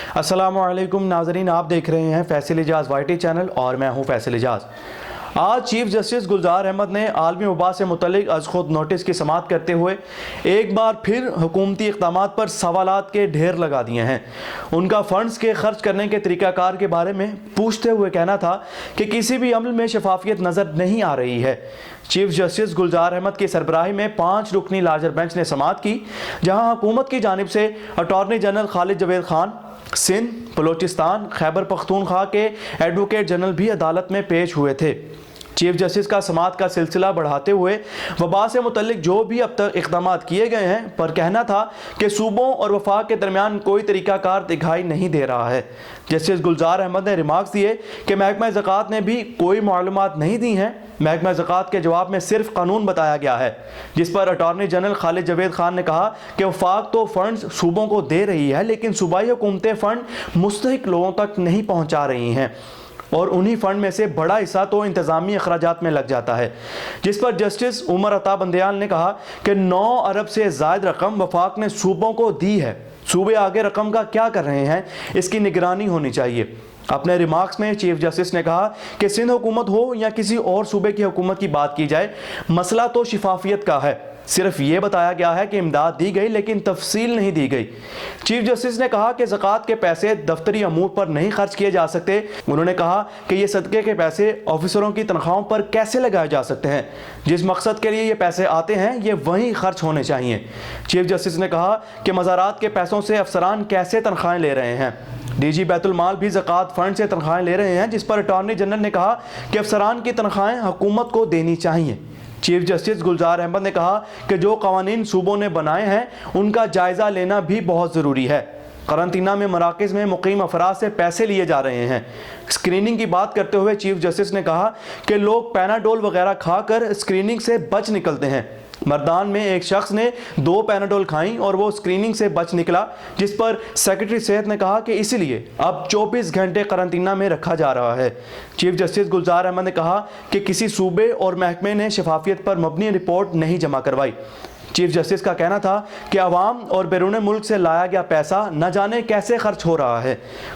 अस्सलामुअलैकुम नाज़रीन, आप देख रहे हैं फैसल एजाज वाईटी चैनल और मैं हूं फैसल एजाज। आज चीफ जस्टिस गुलजार अहमद ने आलमी वबा से मुतल्लिक अज खुद नोटिस की समाअत करते हुए एक बार फिर हुकूमती इक़दामात पर सवालात के ढेर लगा दिए हैं। उनका फ़ंड्स के खर्च करने के तरीक़ाकार के बारे में पूछते हुए कहना था कि किसी भी अमल में शफाफियत नज़र नहीं आ रही है। चीफ जस्टिस गुलजार अहमद की सरबराही में 5 रुकनी लार्जर बेंच ने समाअत की, जहाँ हुकूमत की जानिब से अटॉर्नी जनरल खालिद जवेद खान, सिंध, बलोचिस्तान, खैबर पख्तूनख्वा के एडवोकेट जनरल भी अदालत में पेश हुए थे। चीफ जस्टिस का समाअत का सिलसिला बढ़ाते हुए वबा से मुतल्लिक जो भी अब तक इक़दामात किए गए हैं पर कहना था कि सूबों और वफाक के दरमियान कोई तरीक़ाकार दिखाई नहीं दे रहा है। जस्टिस गुलजार अहमद ने रिमार्क्स दिए कि महकमा ज़कात ने भी कोई मालूमात नहीं दी हैं। महकमा ज़कात के जवाब में सिर्फ कानून बताया गया है, जिस पर अटॉर्नी जनरल खालिद जवेद खान ने कहा कि वफाक तो फ़ंड्स सूबों को दे रही है, लेकिन सूबाई हुकूमतें फ़ंड मुस्तहिक लोगों तक नहीं पहुँचा रही हैं और उन्हीं फ़ंड में से बड़ा हिस्सा तो इंतज़ामी अखराजात में लग जाता है। जिस पर जस्टिस उमर अता बंदयाल ने कहा कि 9 अरब से ज़ायद रकम वफाक ने सूबों को दी है। सूबे आगे रकम का क्या कर रहे हैं, इसकी निगरानी होनी चाहिए। अपने रिमार्क्स में चीफ जस्टिस ने कहा कि सिंध हुकूमत हो या किसी और सूबे की हुकूमत की बात की जाए, मसला तो शिफाफियत का है। सिर्फ ये बताया गया है कि इमदाद दी गई, लेकिन तफसील नहीं दी गई। चीफ जस्टिस ने कहा कि ज़कात के पैसे दफ्तरी अमूर पर नहीं खर्च किए जा सकते। उन्होंने कहा कि ये सदक़े के पैसे ऑफिसरों की तनख्वाहों पर कैसे लगाए जा सकते हैं। जिस मकसद के लिए ये पैसे आते हैं ये वहीं खर्च होने चाहिए। चीफ जस्टिस ने कहा कि मज़ारात के पैसों से अफसरान कैसे तनख्वाहें ले रहे हैं। डीजी बैतुल माल भी ज़कात फ़ंड से तनख्वाहें ले रहे हैं, जिस पर अटॉर्नी जनरल ने कहा कि अफसरान की तनख्वाहें हुकूमत को देनी चाहिए। चीफ जस्टिस गुलजार अहमद ने कहा कि जो कवानीन सूबों ने बनाए हैं उनका जायज़ा लेना भी बहुत ज़रूरी है। करंतना में मराकज़ में मुकीम अफराद से पैसे लिए जा रहे हैं। स्क्रीनिंग की बात करते हुए चीफ जस्टिस ने कहा कि लोग पैनाडोल वगैरह खाकर स्क्रीनिंग से बच निकलते हैं। मर्दान में एक शख्स ने 2 पैनाडोल खाई और वो स्क्रीनिंग से बच निकला, जिस पर सेक्रेटरी सेहत ने कहा कि इसीलिए अब 24 घंटे करंतना में रखा जा रहा है। चीफ जस्टिस गुलजार अहमद ने कहा कि किसी सूबे और महकमे ने शफाफियत पर मबनी रिपोर्ट नहीं जमा करवाई। चीफ जस्टिस का कहना था कि अवाम और बैरून मुल्क से लाया गया पैसा न जाने कैसे खर्च हो रहा है।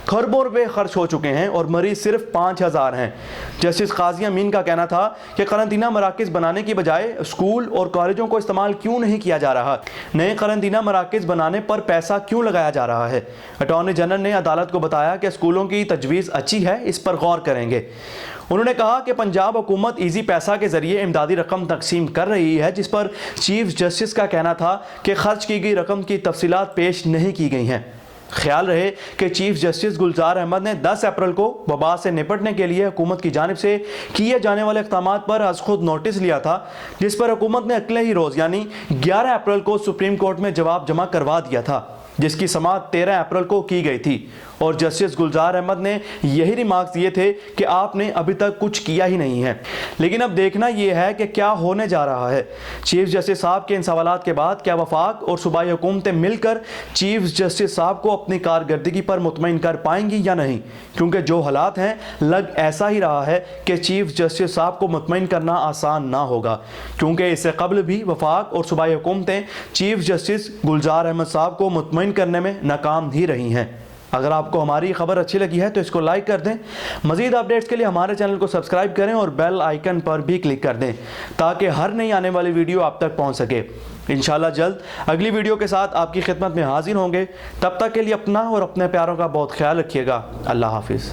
खरबों रुपये खर्च हो चुके हैं और मरीज सिर्फ 5000 हैं। जस्टिस काजी अमीन का कहना था कि करंतना मराकज़ बनाने की बजाय स्कूल और कॉलेजों को इस्तेमाल क्यों नहीं किया जा रहा, नए करंतना मराकज़ बनाने पर पैसा क्यों लगाया जा रहा है। अटॉर्नी जनरल ने अदालत को बताया कि स्कूलों की तजवीज़ अच्छी है, इस पर गौर करेंगे। उन्होंने कहा कि पंजाब हुकूमत ईजी पैसा के जरिए इमदादी रकम तकसीम कर रही है, जिस पर चीफ जस्टिस का कहना था कि खर्च की गई रकम की तफसीलात पेश नहीं की गई हैं। ख्याल रहे कि चीफ जस्टिस गुलजार अहमद ने 10 अप्रैल को वबा से निपटने के लिए हुकूमत की जानिब से किए जाने वाले इक़दामात पर आज खुद नोटिस लिया था, जिस पर हुकूमत ने अगले ही रोज़ यानी 11 अप्रैल को सुप्रीम कोर्ट में जवाब जमा करवा दिया था, जिसकी समाअत 13 अप्रैल को की गई थी। और जस्टिस गुलजार अहमद ने यही रिमार्क्स दिए थे कि आपने अभी तक कुछ किया ही नहीं है। लेकिन अब देखना यह है कि क्या होने जा रहा है। चीफ जस्टिस साहब के इन सवालात के बाद क्या वफाक और सूबाई हुकूमतें मिलकर चीफ जस्टिस साहब को अपनी कारकर्दगी पर मुतमईन कर पाएंगी या नहीं, क्योंकि जो हालात हैं लग ऐसा ही रहा है कि चीफ जस्टिस साहब को मुतमईन करना आसान ना होगा, क्योंकि इससे कबल भी वफाक और सूबाई हुकूमतें चीफ जस्टिस गुलजार अहमद साहब को मुतमईन करने में नाकाम ही रही हैं। अगर आपको हमारी खबर अच्छी लगी है तो इसको लाइक कर दें। मज़ीद अपडेट्स के लिए हमारे चैनल को सब्सक्राइब करें और बेल आइकन पर भी क्लिक कर दें, ताकि हर नई आने वाली वीडियो आप तक पहुंच सके। इंशाल्लाह जल्द अगली वीडियो के साथ आपकी खिदमत में हाजिर होंगे। तब तक के लिए अपना और अपने प्यारों का बहुत ख्याल रखिएगा। अल्लाह हाफिज़।